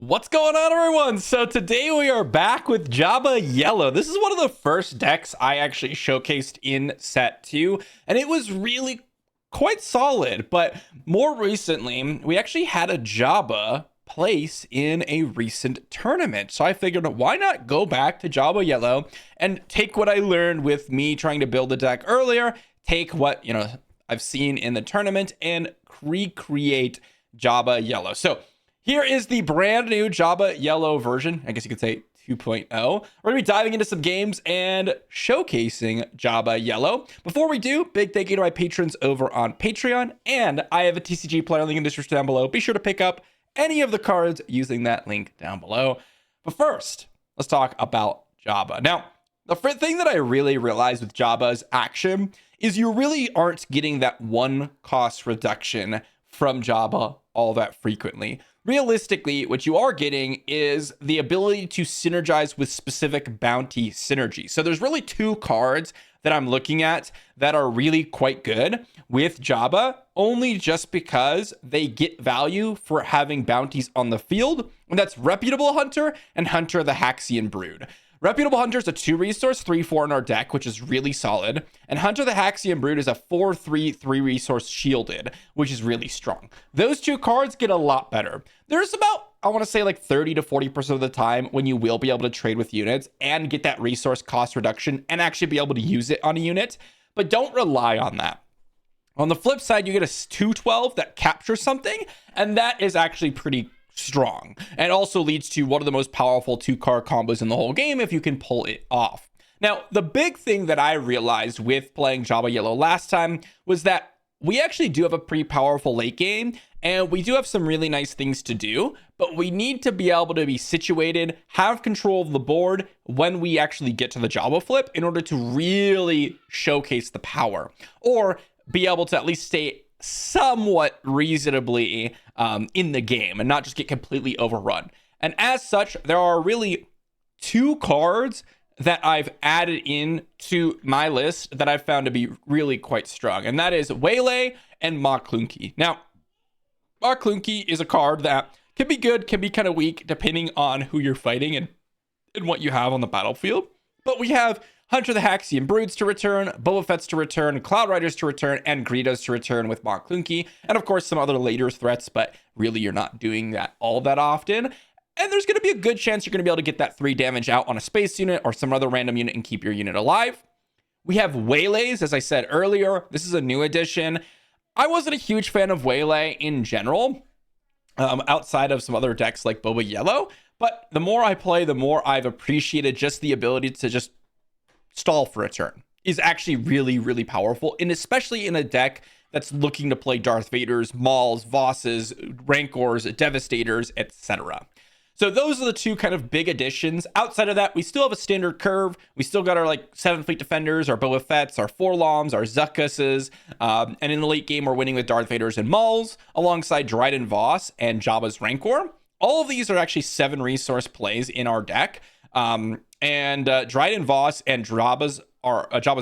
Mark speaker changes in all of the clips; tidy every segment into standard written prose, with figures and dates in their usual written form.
Speaker 1: What's going on, everyone? So today we are back with Jabba Yellow. This is one of the first decks I actually showcased in set 2, and it was really quite solid. But more recently, we actually had a Jabba place in a recent tournament. So I figured, why not go back to Jabba Yellow and take what I learned with me trying to build a deck earlier, take what, I've seen in the tournament and recreate Jabba Yellow. So here is the brand new Jabba Yellow version. I guess you could say 2.0. We're going to be diving into some games and showcasing Jabba Yellow. Before we do, big thank you to my patrons over on Patreon. And I have a TCG player link in the description down below. Be sure to pick up any of the cards using that link down below. But first, let's talk about Jabba. Now, the thing that I really realized with Jabba's action is you really aren't getting that one cost reduction from Jabba all that frequently. Realistically, what you are getting is the ability to synergize with specific bounty synergy. So there's really two cards that I'm looking at that are really quite good with Jabba, only just because they get value for having bounties on the field, and that's Reputable Hunter and Hunter the Haxian Brood. Reputable Hunter is a 2-resource, 3/4 in our deck, which is really solid. And Hunter the Haxian Brood is a 4/3, 3-resource shielded, which is really strong. Those two cards get a lot better. There's about, I want to say, like 30 to 40% of the time when you will be able to trade with units and get that resource cost reduction and actually be able to use it on a unit. But don't rely on that. On the flip side, you get a 2/12 that captures something, and that is actually pretty strong, and also leads to one of the most powerful 2-card combos in the whole game if you can pull it off. Now, the big thing that I realized with playing Jabba Yellow last time was that we actually do have a pretty powerful late game, and we do have some really nice things to do, but we need to be able to be situated, have control of the board when we actually get to the Jabba flip in order to really showcase the power, or be able to at least stay somewhat reasonably in the game and not just get completely overrun. And as such, there are really two cards that I've added in to my list that I've found to be really quite strong, and that is Waylay and Maclunky. Now, Maclunky is a card that can be good, can be kind of weak, depending on who you're fighting and what you have on the battlefield. But we have Hunter the Haxian Broods to return, Boba Fett's to return, Cloud Riders to return, and Greedos to return with Maclunky, and of course some other later threats, but really you're not doing that all that often. And there's going to be a good chance you're going to be able to get that 3 damage out on a space unit or some other random unit and keep your unit alive. We have Waylays, as I said earlier. This is a new addition. I wasn't a huge fan of Waylay in general, outside of some other decks like Boba Yellow, but the more I play, the more I've appreciated just the ability to just stall for a turn is actually really, really powerful, and especially in a deck that's looking to play Darth Vaders, Mauls, Vosses, Rancors, Devastators, etc. So those are the two kind of big additions. Outside of that, we still have a standard curve. We still got our 7 Fleet Defenders, our Boba Fett's, our Forloms, our Zuckuses, and in the late game, we're winning with Darth Vaders and Mauls, alongside Dryden Voss and Jabba's Rancor. All of these are actually 7-resource plays in our deck. And Dryden Voss and Jabba's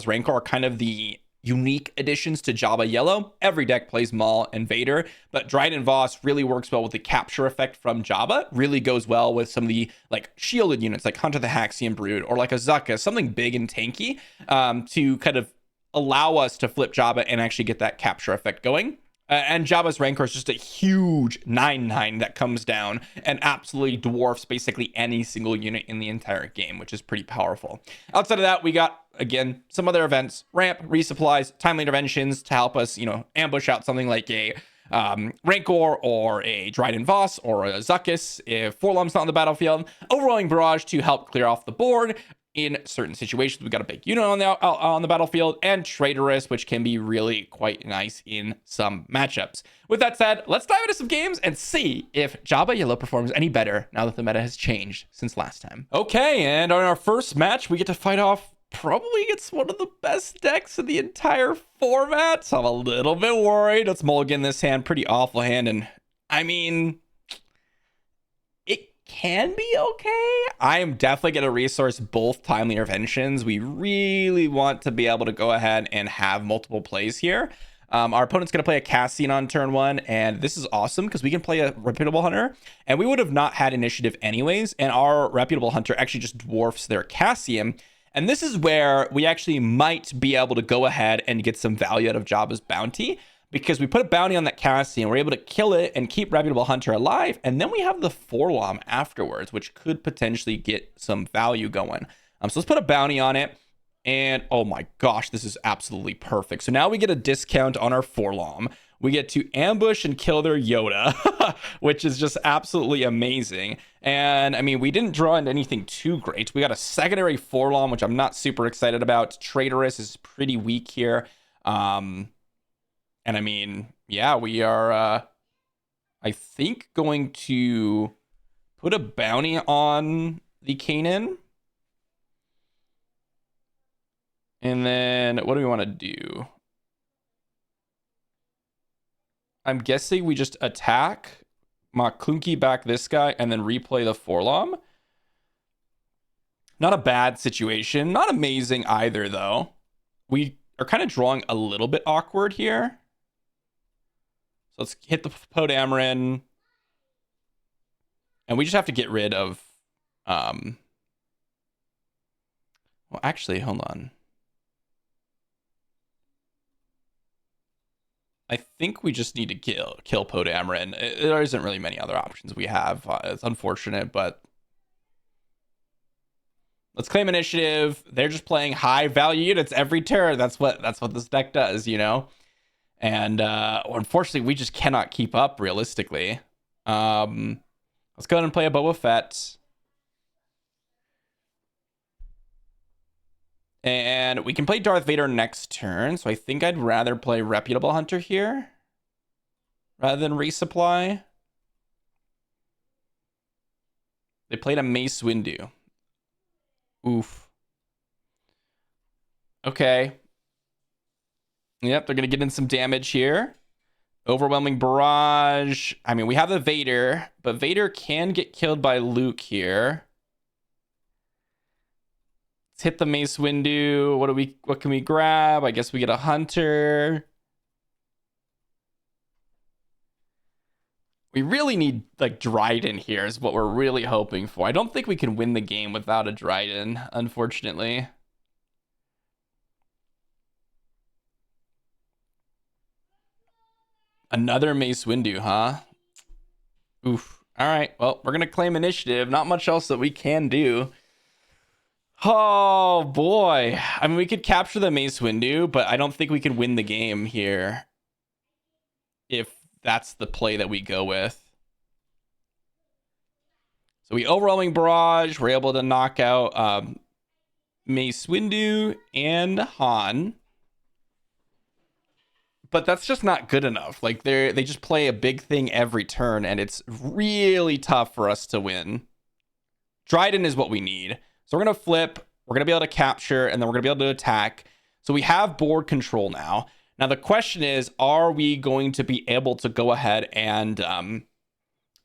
Speaker 1: Rancor are kind of the unique additions to Jabba Yellow. Every deck plays Maul and Vader, but Dryden Voss really works well with the capture effect from Jabba. Really goes well with some of the shielded units like Hunter the Haxian Brood or like a Zuckuss, something big and tanky, to kind of allow us to flip Jabba and actually get that capture effect going. And Jabba's Rancor is just a huge 9/9 that comes down and absolutely dwarfs basically any single unit in the entire game, which is pretty powerful. Outside of that, we got, again, some other events, ramp, resupplies, timely interventions to help us, ambush out something like a Rancor or a Dryden Voss or a Zuckuss if Forlom's not on the battlefield. Overwhelming Barrage to help clear off the board. In certain situations, we got a big unit on the battlefield, and Traitorous, which can be really quite nice in some matchups. With that said, let's dive into some games and see if Jabba Yellow performs any better now that the meta has changed since last time. Okay, and on our first match, we get to fight off probably against one of the best decks in the entire format. So I'm a little bit worried. Let's mulligan this hand. Pretty awful hand, and I mean, can be okay. I am definitely going to resource both timely interventions. We really want to be able to go ahead and have multiple plays here. Our opponent's going to play a Cassian on turn 1, and this is awesome because we can play a Reputable Hunter, and we would have not had initiative anyways, and our Reputable Hunter actually just dwarfs their Cassian. And this is where we actually might be able to go ahead and get some value out of Jabba's bounty, because we put a bounty on that Cassian, we're able to kill it and keep Reputable Hunter alive, and then we have the Forlom afterwards, which could potentially get some value going. So let's put a bounty on it, and oh my gosh, this is absolutely perfect. So now we get a discount on our Forlom. We get to ambush and kill their Yoda, which is just absolutely amazing. And I mean, we didn't draw into anything too great. We got a secondary Forlom, which I'm not super excited about. Traitorous is pretty weak here. And I mean, yeah, we are, I think, going to put a bounty on the Kanan. And then what do we want to do? I'm guessing we just attack, Maklunky back this guy, and then replay the Forlom. Not a bad situation. Not amazing either, though. We are kind of drawing a little bit awkward here. So let's hit the Podameron. And we just have to get rid of... Well, actually, hold on. I think we just need to kill Podameron. There isn't really many other options we have. It's unfortunate, but... Let's claim initiative. They're just playing high value units every turn. That's what this deck does, you know? And unfortunately, we just cannot keep up realistically. Let's go ahead and play a Boba Fett. And we can play Darth Vader next turn. So I think I'd rather play Reputable Hunter here rather than Resupply. They played a Mace Windu. Oof. Okay. Yep, they're going to get in some damage here. Overwhelming Barrage. I mean, we have the Vader, but Vader can get killed by Luke here. Let's hit the Mace Windu. What can we grab? I guess we get a Hunter. We really need, like, Dryden here is what we're really hoping for. I don't think we can win the game without a Dryden, unfortunately. Another Mace Windu, huh? Oof. All right. Well, we're going to claim initiative. Not much else that we can do. Oh, boy. I mean, we could capture the Mace Windu, but I don't think we can win the game here if that's the play that we go with. So we Overwhelming Barrage. We're able to knock out Mace Windu and Han. But that's just not good enough. Like, they just play a big thing every turn, and it's really tough for us to win. Dryden is what we need. So we're going to flip. We're going to be able to capture, and then we're going to be able to attack. So we have board control now. Now, the question is, are we going to be able to go ahead and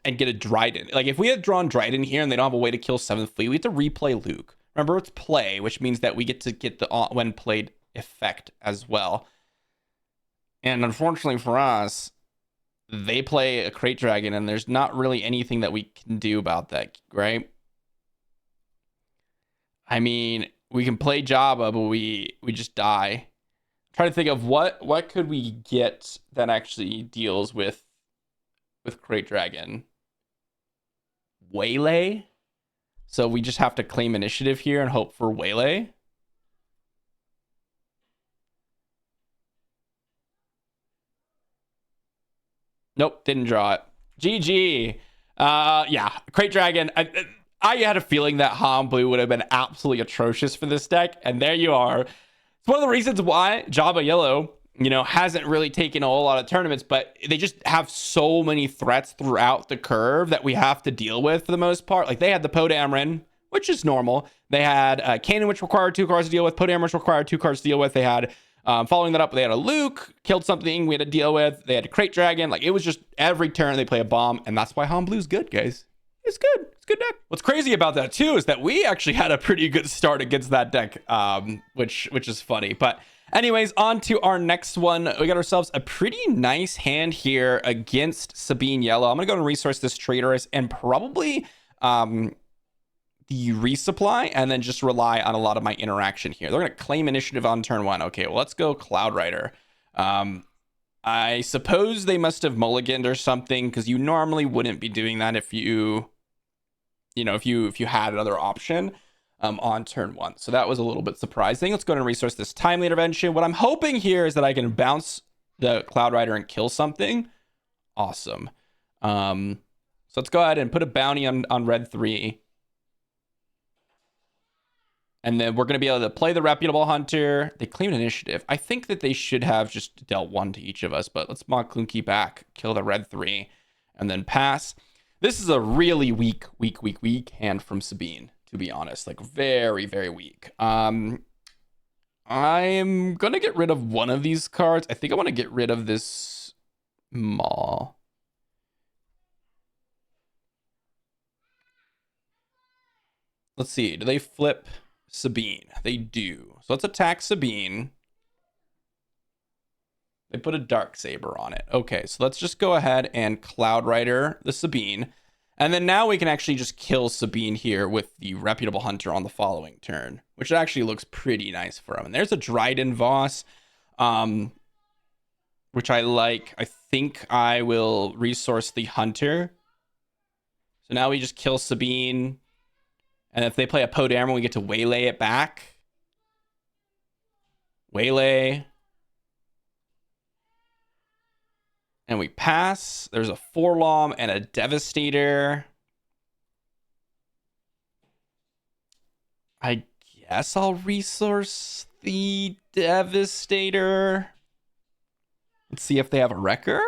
Speaker 1: get a Dryden? Like, if we had drawn Dryden here and they don't have a way to kill 7th Fleet, we have to replay Luke. Remember, it's play, which means that we get to get the when played effect as well. And unfortunately for us, they play a Crate Dragon, and there's not really anything that we can do about that, right? I mean, we can play Jabba, but we just die. I'm trying to think of what could we get that actually deals with Crate Dragon. Waylay? So we just have to claim initiative here and hope for Waylay. Nope, didn't draw it. GG. Yeah, Crate Dragon. I had a feeling that Han Blue would have been absolutely atrocious for this deck, and there you are. It's one of the reasons why Jabba Yellow, hasn't really taken a whole lot of tournaments, but they just have so many threats throughout the curve that we have to deal with for the most part. Like, they had the Podameron, which is normal. They had Kanan, which required 2 cards to deal with. Podameron, which required 2 cards to deal with. They had... following that up, they had a Luke, killed something we had to deal with. They had a Crate Dragon. Like, it was just every turn they play a bomb, and that's why Han Blue's good, guys. It's good. It's a good deck. What's crazy about that, too, is that we actually had a pretty good start against that deck, which is funny. But Anyways, on to our next one. We got ourselves a pretty nice hand here against Sabine Yellow. I'm going to go and resource this traitoress and probably the resupply and then just rely on a lot of my interaction here. They're going to claim initiative on turn 1. Okay, well, let's go Cloud Rider. I suppose they must have mulliganed or something, because you normally wouldn't be doing that if you had another option on turn 1. So that was a little bit surprising. Let's go ahead and resource this timely intervention. What I'm hoping here is that I can bounce the Cloud Rider and kill something. Awesome. So let's go ahead and put a bounty on red 3. And then we're going to be able to play the reputable hunter. They claimed initiative. I think that they should have just dealt 1 to each of us, but let's mod Clunky back, kill the red 3, and then pass. This is a really weak hand from Sabine, to be honest. Like, very, very weak. I'm going to get rid of one of these cards. I think I want to get rid of this Maw. Let's see. Do they flip Sabine? They do. So let's attack Sabine. They put a Darksaber on it. Okay, so let's just go ahead and Cloud Rider the Sabine. And then now we can actually just kill Sabine here with the reputable hunter on the following turn, which actually looks pretty nice for him. And there's a Dryden Voss, which I like. I think I will resource the hunter. So now we just kill Sabine. And if they play a Poe Dameron, we get to waylay it back. Waylay. And we pass. There's a Forlom and a Devastator. I guess I'll resource the Devastator. Let's see if they have a Wrecker.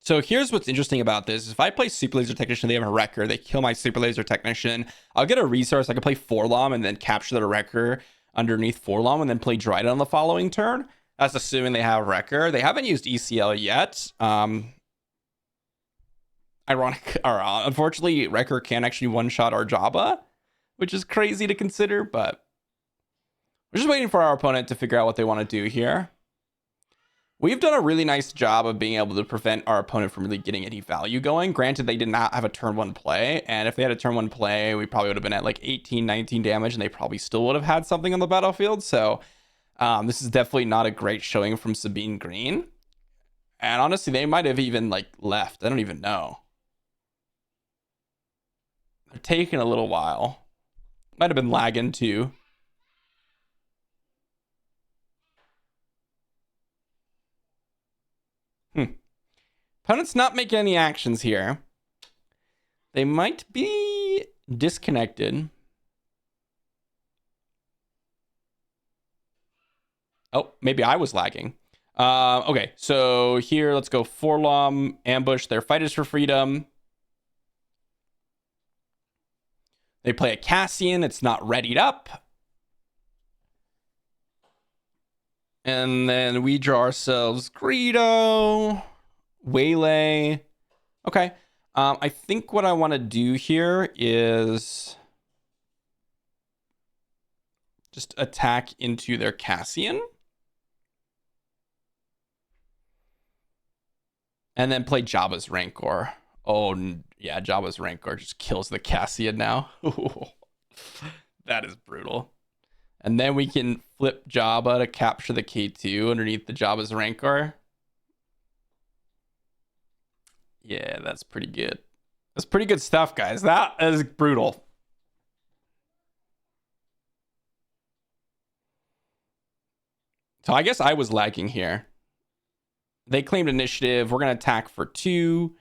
Speaker 1: So here's what's interesting about this. If I play Super Laser Technician, they have a Wrecker. They kill my Super Laser Technician. I'll get a resource. I can play Forlom and then capture the Wrecker underneath Forlom and then play Dryden on the following turn. That's assuming they have Wrecker. They haven't used ECL yet. Unfortunately, Wrecker can actually one-shot our Jabba, which is crazy to consider, but we're just waiting for our opponent to figure out what they want to do here. We've done a really nice job of being able to prevent our opponent from really getting any value going. Granted, they did not have a turn 1 play, and if they had a turn 1 play, we probably would have been at like 18, 19 damage, and they probably still would have had something on the battlefield. So this is definitely not a great showing from Sabine Green. And honestly, they might have even like left. I don't even know. They're taking a little while. Might have been lagging too. Opponent's not making any actions here. They might be disconnected. Oh, maybe I was lagging. Okay, so here, let's go Forlom, ambush their Fighters for Freedom. They play a Cassian. It's not readied up. And then we draw ourselves Greedo. Waylay. Okay. I think what I want to do here is just attack into their Cassian. And then play Jabba's Rancor. Oh, yeah, Jabba's Rancor just kills the Cassian now. That is brutal. And then we can flip Jabba to capture the K2 underneath the Jabba's Rancor. Yeah, that's pretty good. That's pretty good stuff, guys. That is brutal. So I guess I was lagging here. They claimed initiative. We're going to attack for 2.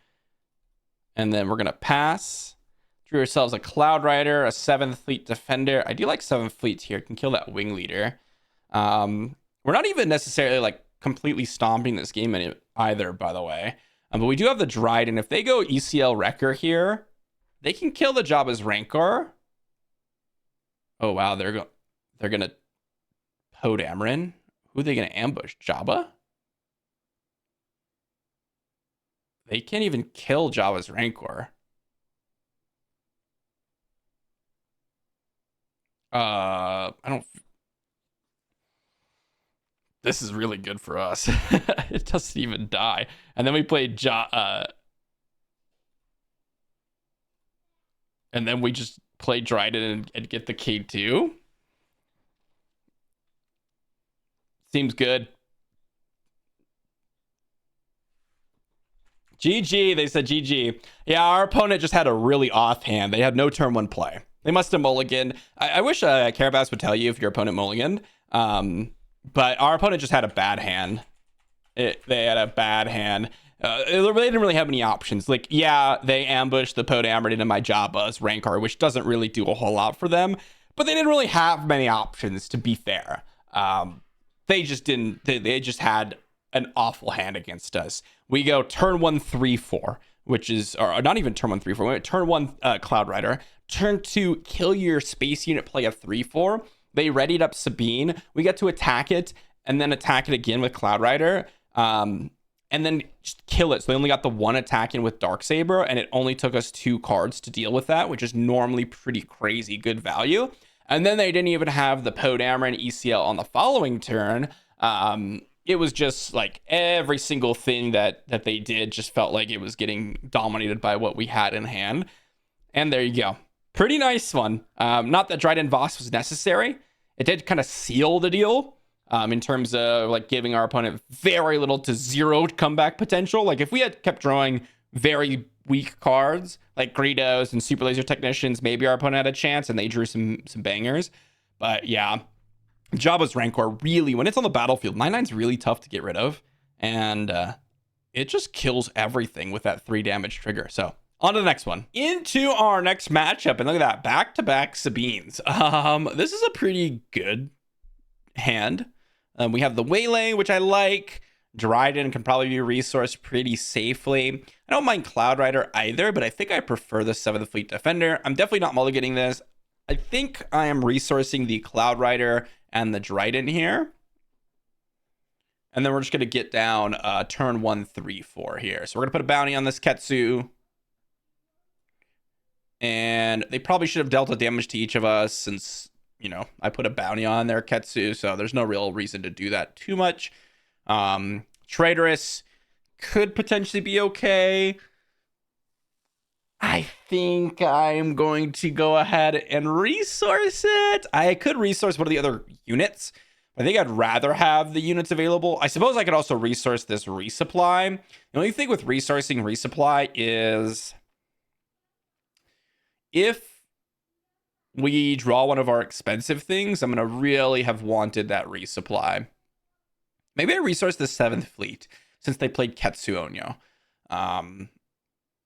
Speaker 1: And then we're going to pass. Drew ourselves a Cloud Rider, a 7th Fleet Defender. I do like 7th Fleets here. Can kill that Wing Leader. We're not even necessarily like completely stomping this game either, by the way. But we do have the Dryden. If they go ECL Wrecker here, they can kill the Jabba's Rancor. Oh, wow. They're going to Poe Dameron. Who are they going to ambush? Jabba? They can't even kill Jabba's Rancor. I don't. This is really good for us. It doesn't even die. And then we played and then we just play Dryden and get the K2. Seems good. GG, they said GG. Yeah, our opponent just had a really off hand. They had no turn one play. They must have mulliganed. I wish Carabas would tell you if your opponent mulliganed. But our opponent just had a bad hand. They had a bad hand. They didn't really have any options. Like, yeah, they ambushed the Podameron into my Jabba's Rancor, which doesn't really do a whole lot for them. But they didn't really have many options, to be fair. They just didn't. They just had an awful hand against us. We go turn 1, 3, 4, which is, or not even turn 1, 3, 4. We went turn 1, Cloud Rider. Turn 2, kill your space unit, play a 3, 4. They readied up Sabine. We get to attack it and then attack it again with Cloud Rider. And then just kill it. So they only got the one attack in with Darksaber, and it only took us 2 cards to deal with that, which is normally pretty crazy good value. And then they didn't even have the Podameron ECL on the following turn. It was just like every single thing that they did just felt like it was getting dominated by what we had in hand. And there you go. Pretty nice one. Not that Dryden Voss was necessary. It did kind of seal the deal in terms of like giving our opponent very little to 0 comeback potential. Like if we had kept drawing very weak cards like Greedos and Super Laser Technicians, maybe our opponent had a chance and they drew some bangers. But yeah, Jabba's Rancor really, when it's on the battlefield, 9/9's really tough to get rid of. And it just kills everything with that 3 damage trigger. So on to the next one. Into our next matchup. And look at that, back-to-back Sabines. This is a pretty good hand. We have the Waylay, which I like. Dryden can probably be resourced pretty safely. I don't mind Cloud Rider either, but I think I prefer the 7th Fleet Defender. I'm definitely not mulliganing this. I think I am resourcing the Cloud Rider and the Dryden here. And then we're just going to get down turn 1, 3, 4 here. So we're going to put a bounty on this Ketsu. And they probably should have dealt a damage to each of us since, you know, I put a bounty on their Ketsu. So there's no real reason to do that too much. Traitorous could potentially be okay. I think I'm going to go ahead and resource it. I could resource one of the other units. I think I'd rather have the units available. I suppose I could also resource this resupply. The only thing with resourcing resupply is if we draw one of our expensive things, I'm going to really have wanted that resupply. Maybe I resource the 7th Fleet since they played Ketsu Onyo.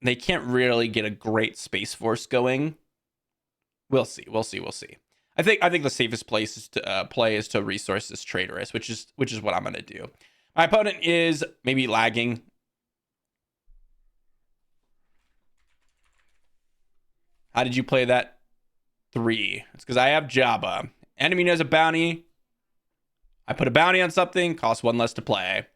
Speaker 1: They can't really get a great Space Force going. We'll see. I think the safest place is to play is to resource this Traitorous, which is what I'm gonna do. My opponent is maybe lagging. How did you play that? 3. It's because I have Jabba. Enemy knows a bounty. I put a bounty on something, costs 1 less to play.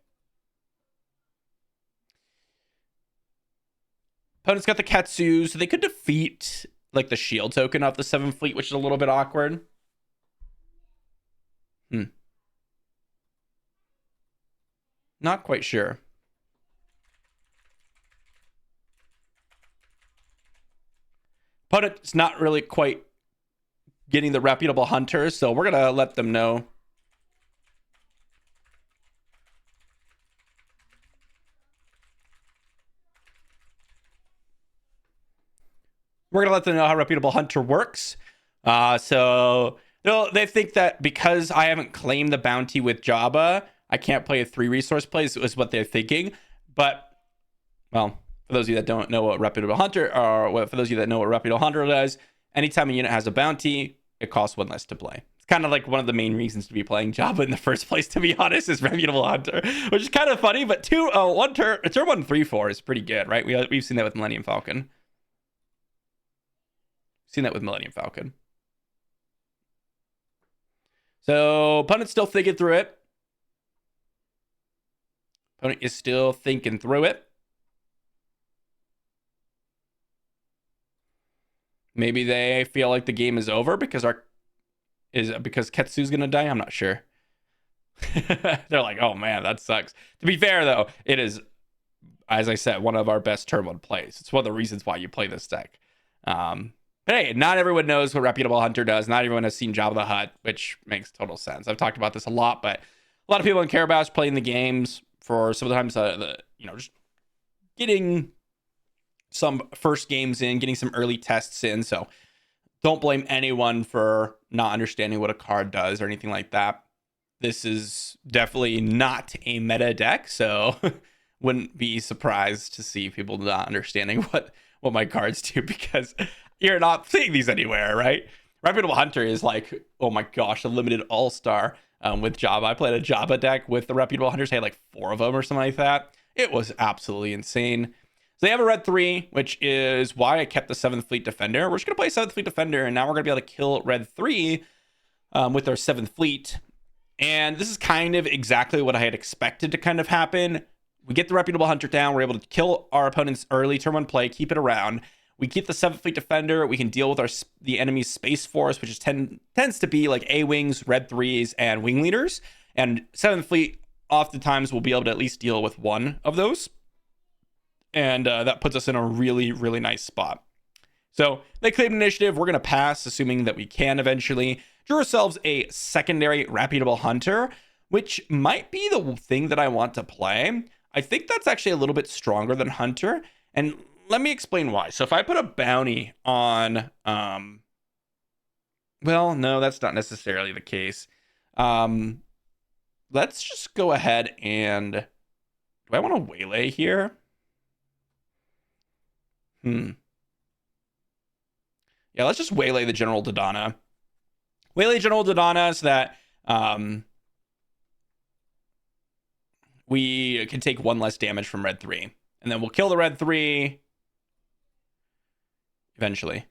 Speaker 1: Opponent's got the Ketsu, so they could defeat like the shield token of the 7th Fleet, which is a little bit awkward. Not quite sure. Opponent's not really quite getting the reputable hunters, so we're gonna let them know. We're going to let them know how reputable hunter works. So they think that because I haven't claimed the bounty with Jabba, I can't play a 3 resource plays is what they're thinking. But, well, for those of you that don't know what reputable hunter, or for those of you that know what reputable hunter does, anytime a unit has a bounty, it costs 1 less to play. It's kind of like one of the main reasons to be playing Jabba in the first place, to be honest, is reputable hunter, which is kind of funny. But turn 1, 3, 4 is pretty good, right? We've seen that with Millennium Falcon. Seen that with Millennium Falcon. So opponent's still thinking through it. Opponent is still thinking through it. Maybe they feel like the game is over because our Is it because Ketsu's gonna die? I'm not sure. They're like, oh man, that sucks. To be fair though, it is, as I said, one of our best turn one plays. It's one of the reasons why you play this deck. But hey, not everyone knows what Reputable Hunter does. Not everyone has seen Jabba the Hutt, which makes total sense. I've talked about this a lot, but a lot of people in Care About playing the games for sometimes just getting some first games in, getting some early tests in. So don't blame anyone for not understanding what a card does or anything like that. This is definitely not a meta deck, so wouldn't be surprised to see people not understanding what my cards do, because you're not seeing these anywhere, right? Reputable Hunter is like, oh my gosh, a limited all-star with Jabba. I played a Jabba deck with the Reputable Hunters. I had like 4 of them or something like that. It was absolutely insane. So they have a red 3, which is why I kept the 7th Fleet Defender. We're just going to play 7th Fleet Defender, and now we're going to be able to kill red 3 with our 7th Fleet. And this is kind of exactly what I had expected to kind of happen. We get the Reputable Hunter down. We're able to kill our opponent's early turn 1 play, keep it around. We keep the 7th Fleet Defender. We can deal with the enemy's Space Force, which tends to be like A-Wings, Red 3s, and Wing Leaders. And 7th Fleet oftentimes will be able to at least deal with one of those. And that puts us in a really, really nice spot. So they claimed initiative. We're going to pass, assuming that we can eventually. Drew ourselves a secondary Reputable Hunter, which might be the thing that I want to play. I think that's actually a little bit stronger than Hunter. And let me explain why. So if I put a bounty on, well, no, that's not necessarily the case. Let's just go ahead and, do I want to waylay here? Yeah, let's just waylay the General Dodonna. Waylay General Dodonna so that we can take 1 less damage from red 3. And then we'll kill the red 3 eventually.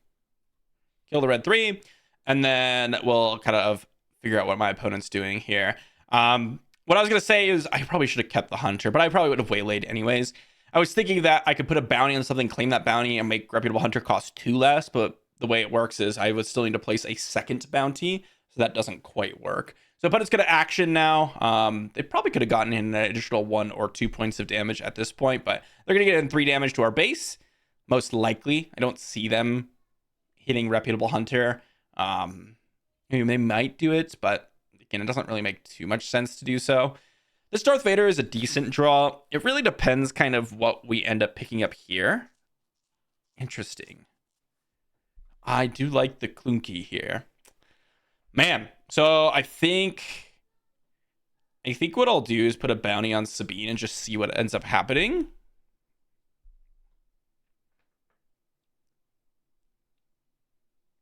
Speaker 1: Kill the red 3, and then we'll kind of figure out what my opponent's doing here. What I was going to say is I probably should have kept the Hunter, but I probably would have waylaid anyways. I was thinking that I could put a bounty on something, claim that bounty, and make Reputable Hunter cost 2 less, but the way it works is I would still need to place a second bounty, so that doesn't quite work. So opponent's going to action now. They probably could have gotten in an additional 1 or 2 points of damage at this point, but they're going to get in 3 damage to our base. Most likely. I don't see them hitting Reputable Hunter. They might do it, but again, it doesn't really make too much sense to do so. This Darth Vader is a decent draw. It really depends kind of what we end up picking up here. Interesting. I do like the Clunky here. Man, so I think what I'll do is put a bounty on Sabine and just see what ends up happening.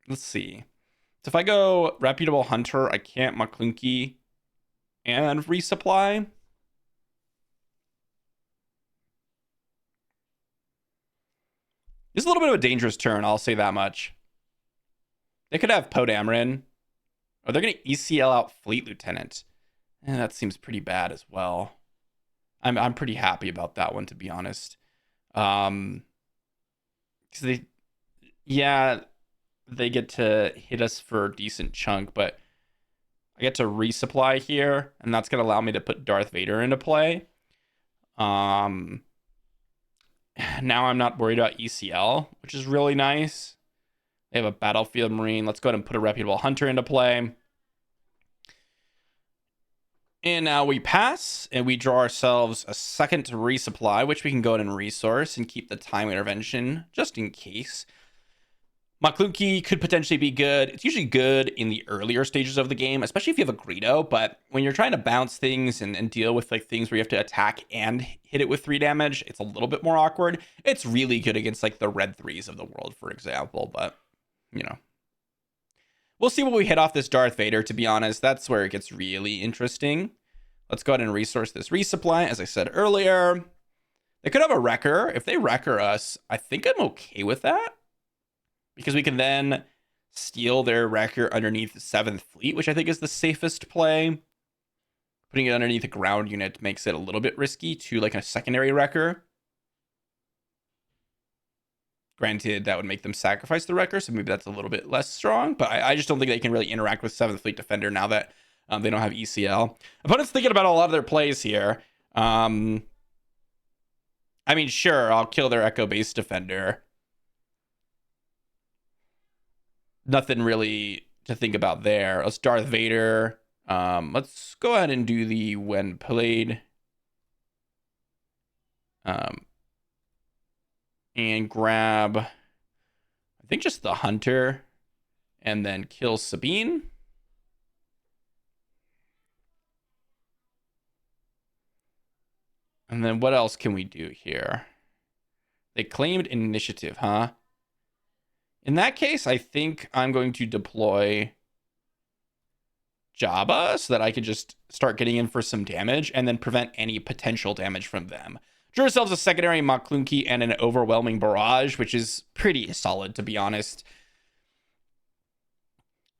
Speaker 1: Let's see. So if I go Reputable Hunter, I can't McClunky and resupply. This is a little bit of a dangerous turn, I'll say that much. They could have Poe Dameron. Or they're going to ECL out Fleet Lieutenant. And that seems pretty bad as well. I'm pretty happy about that one, to be honest. Because they get to hit us for a decent chunk, but I get to resupply here, and that's going to allow me to put Darth Vader into play. Now I'm not worried about ECL, which is really nice. They have a Battlefield Marine. Let's go ahead and put a Reputable Hunter into play. And now we pass, and we draw ourselves a second to resupply, which we can go ahead and resource and keep the time intervention just in case. Maclunky could potentially be good. It's usually good in the earlier stages of the game, especially if you have a Greedo, but when you're trying to bounce things and deal with like things where you have to attack and hit it with 3 damage, it's a little bit more awkward. It's really good against like the red 3s of the world, for example, but you know. We'll see what we hit off this Darth Vader, to be honest. That's where it gets really interesting. Let's go ahead and resource this resupply, as I said earlier. They could have a Wrecker. If they Wrecker us, I think I'm okay with that. Because we can then steal their Wrecker underneath the 7th Fleet, which I think is the safest play. Putting it underneath a ground unit makes it a little bit risky to like a secondary Wrecker. Granted, that would make them sacrifice the Wrecker, so maybe that's a little bit less strong, but I just don't think they can really interact with 7th Fleet Defender now that they don't have ECL. Opponent's thinking about a lot of their plays here. I mean, sure, I'll kill their Echo Base Defender. Nothing really to think about there. Let's Darth Vader. Let's go ahead and do the when played. And grab, I think, just the Hunter, and then kill Sabine. And then what else can we do here? They claimed initiative, huh? In that case, I think I'm going to deploy Jabba so that I could just start getting in for some damage and then prevent any potential damage from them. Drew ourselves a secondary Maklunki and an overwhelming barrage, which is pretty solid, to be honest.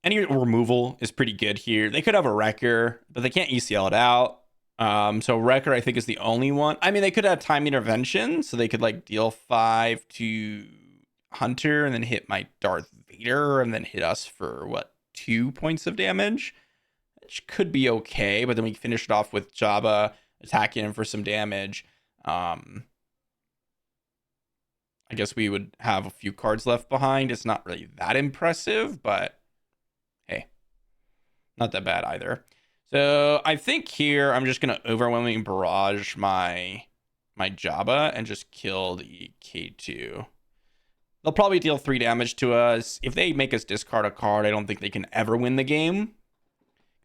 Speaker 1: Any removal is pretty good here. They could have a Wrecker, but they can't ECL it out. So Wrecker, I think, is the only one. I mean, they could have time intervention, so they could like deal 5 to Hunter and then hit my Darth Vader and then hit us for what, 2 points of damage, which could be okay. But then we finish it off with Jabba attacking him for some damage. I guess we would have a few cards left behind. It's not really that impressive, but hey, not that bad either. So I think here I'm just gonna overwhelming barrage my Jabba and just kill the K2. They'll probably deal 3 damage to us. If they make us discard a card, I don't think they can ever win the game.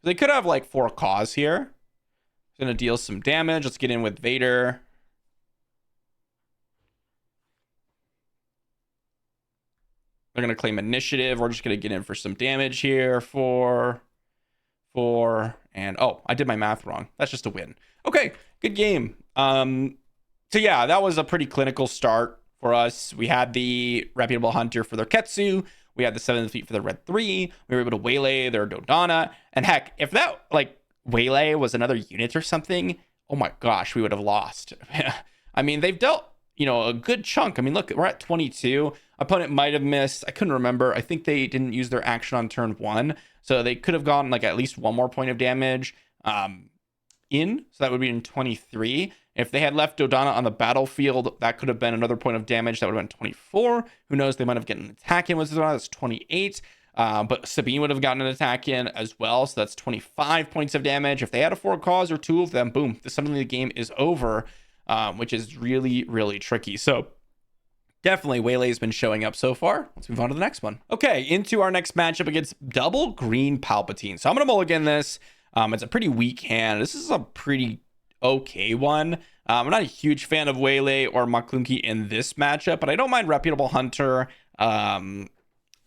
Speaker 1: They could have like 4 Caws here. Gonna deal some damage. Let's get in with Vader. They're gonna claim initiative. We're just gonna get in for some damage here. 4, and oh, I did my math wrong. That's just a win. Okay, good game. So yeah, that was a pretty clinical start for us. We had the reputable Hunter for their Ketsu. We had the 7th Fleet for the Red 3. We were able to waylay their Dodonna. And heck, if that like waylay was another unit or something, oh my gosh, we would have lost. I mean, they've dealt, a good chunk. I mean, look, we're at 22. Opponent might have missed. I couldn't remember. I think they didn't use their action on turn 1. So they could have gone like at least 1 more point of damage in. So that would be in 23. If they had left Dodonna on the battlefield, that could have been another point of damage. That would have been 24. Who knows? They might have gotten an attack in with Dodonna. That's 28. But Sabine would have gotten an attack in as well. So that's 25 points of damage. If they had a 4 Caws or 2 of them, boom, suddenly the game is over, which is really, really tricky. So definitely Waylay has been showing up so far. Let's move on to the next one. Okay, into our next matchup against double green Palpatine. So I'm going to mulligan this. It's a pretty weak hand. This is a pretty okay one. I'm not a huge fan of Waylay or Maklunki in this matchup, but I don't mind reputable Hunter.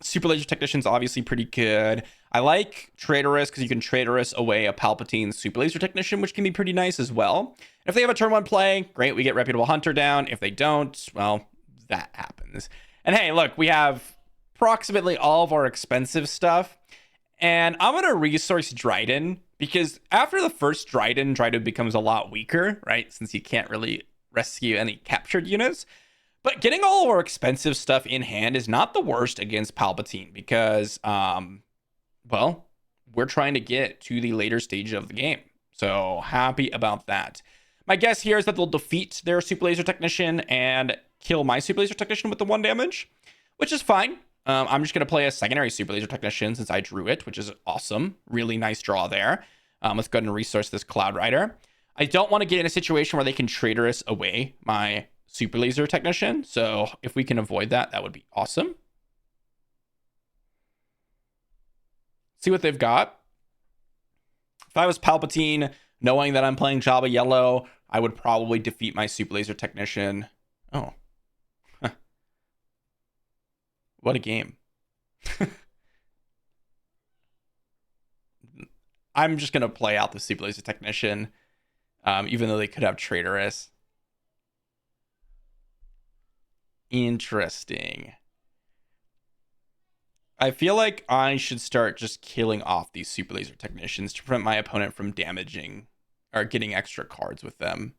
Speaker 1: Super Laser Technician's obviously pretty good. I like Traitorous because you can Traitorous away a Palpatine Super Laser Technician, which can be pretty nice as well. If they have a turn 1 play, great, we get reputable Hunter down. If they don't, well, that happens. And hey, look, we have approximately all of our expensive stuff. And I'm going to resource Dryden because after the first Dryden becomes a lot weaker, right? Since you can't really rescue any captured units. But getting all of our expensive stuff in hand is not the worst against Palpatine because, well, we're trying to get to the later stage of the game. So happy about that. My guess here is that they'll defeat their Super Laser Technician and kill my Super Laser Technician with the 1 damage, which is fine. I'm just going to play a secondary Super Laser Technician since I drew it, which is awesome. Really nice draw there. Let's go ahead and resource this Cloud Rider. I don't want to get in a situation where they can Traitorous away my Super Laser Technician. So if we can avoid that, that would be awesome. See what they've got. If I was Palpatine, knowing that I'm playing Jabba Yellow, I would probably defeat my Super Laser Technician. Oh. What a game. I'm just going to play out the Super Laser Technician, even though they could have Traitorous. Interesting. I feel like I should start just killing off these Super Laser Technicians to prevent my opponent from damaging or getting extra cards with them.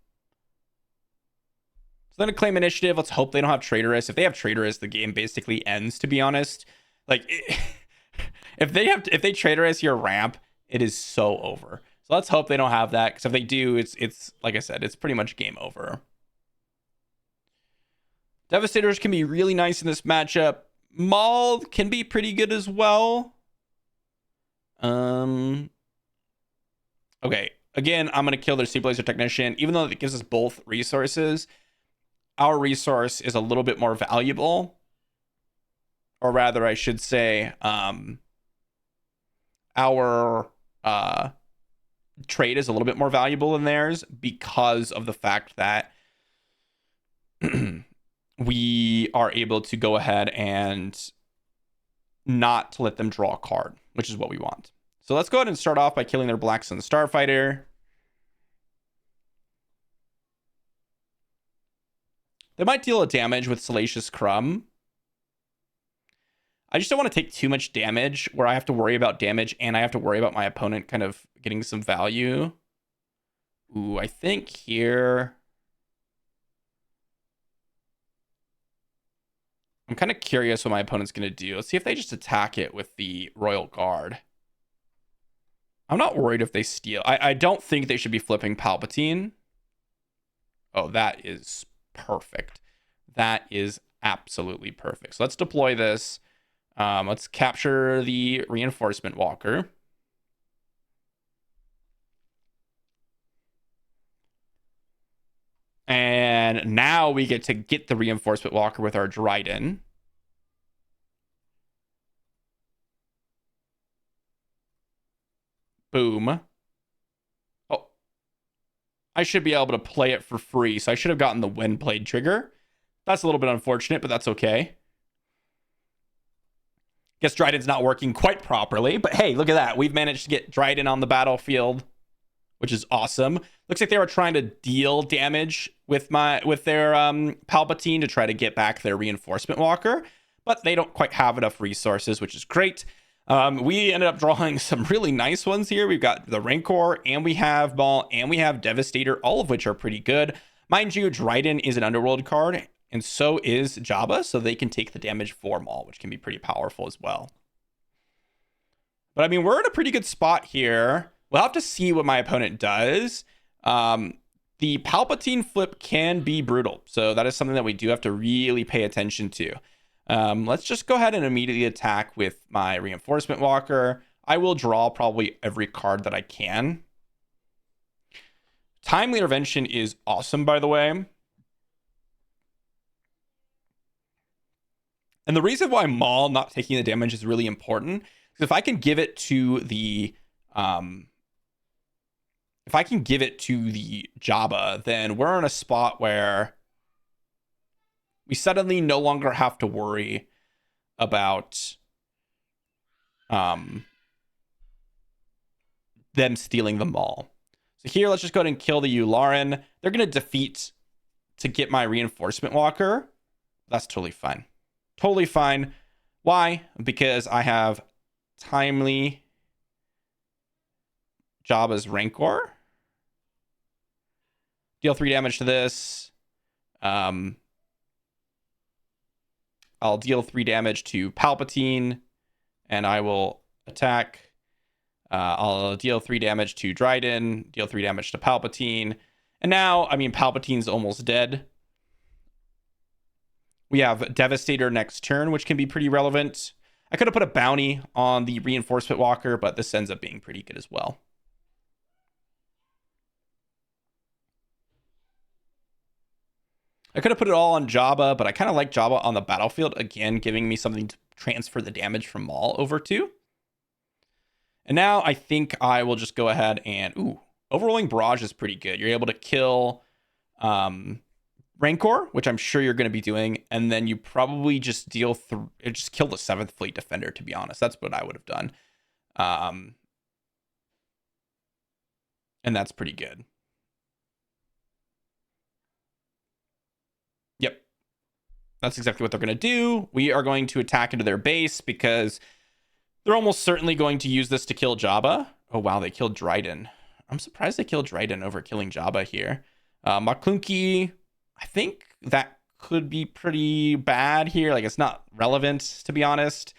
Speaker 1: So then to claim initiative, let's hope they don't have traitorous. If they have traitorous, the game basically ends, to be honest. Like, if they traitorous your ramp, it is so over. So let's hope they don't have that, because if they do, it's like I said, it's pretty much game over. Devastators can be really nice in this matchup. Maul can be pretty good as well. Okay. Again, I'm going to kill their Sea Blazer Technician. Even though it gives us both resources, our resource is a little bit more valuable. Or rather, I should say, our trade is a little bit more valuable than theirs because of the fact that we are able to go ahead and not let them draw a card, which is what we want. So let's go ahead and start off by killing their Black Sun Starfighter. They might deal a damage with Salacious Crumb. I just don't want to take too much damage where I have to worry about damage and I have to worry about my opponent kind of getting some value. Ooh, I think here... I'm kind of curious what my opponent's going to do. Let's see if they just attack it with the Royal Guard. I'm not worried if they steal. I don't think they should be flipping Palpatine. Oh, that is perfect. That is absolutely perfect. So let's deploy this. Let's capture the Reinforcement Walker. And now we get to get the Reinforcement Walker with our Dryden. Boom. Oh. I should be able to play it for free, so I should have gotten the Windblade trigger. That's a little bit unfortunate, but that's okay. Guess Dryden's not working quite properly, but hey, look at that. We've managed to get Dryden on the battlefield, which is awesome. Looks like they were trying to deal damage with their Palpatine to try to get back their Reinforcement Walker, but they don't quite have enough resources, which is great. We ended up drawing some really nice ones here. We've got the Rancor, and we have Maul, and we have Devastator, all of which are pretty good. Mind you, Dryden is an Underworld card, and so is Jabba, so they can take the damage for Maul, which can be pretty powerful as well. But I mean, we're in a pretty good spot here. We'll have to see what my opponent does. The Palpatine flip can be brutal, so that is something that we do have to really pay attention to. Let's just go ahead and immediately attack with my Reinforcement Walker. I will draw probably every card that I can. Timely Intervention is awesome, by the way. And the reason why Maul not taking the damage is really important is if I can give it to the Jabba, then we're in a spot where we suddenly no longer have to worry about them stealing the Maul. So here, let's just go ahead and kill the Yularen. They're going to defeat to get my Reinforcement Walker. That's totally fine. Totally fine. Why? Because I have timely Jabba's Rancor. Deal 3 damage to this. I'll deal 3 damage to Palpatine, and I will attack. I'll deal 3 damage to Dryden, deal 3 damage to Palpatine. And now, I mean, Palpatine's almost dead. We have Devastator next turn, which can be pretty relevant. I could have put a bounty on the Reinforcement Walker, but this ends up being pretty good as well. I could have put it all on Jabba, but I kind of like Jabba on the battlefield, again, giving me something to transfer the damage from Maul over to. And now I think I will just go ahead and... Ooh, Overrolling Barrage is pretty good. You're able to kill Rancor, which I'm sure you're going to be doing, and then you probably just kill the 7th Fleet Defender, to be honest. That's what I would have done. And that's pretty good. Yep. That's exactly what they're going to do. We are going to attack into their base because they're almost certainly going to use this to kill Jabba. Oh, wow, they killed Dryden. I'm surprised they killed Dryden over killing Jabba here. Maclunky, I think that could be pretty bad here. Like, it's not relevant, to be honest.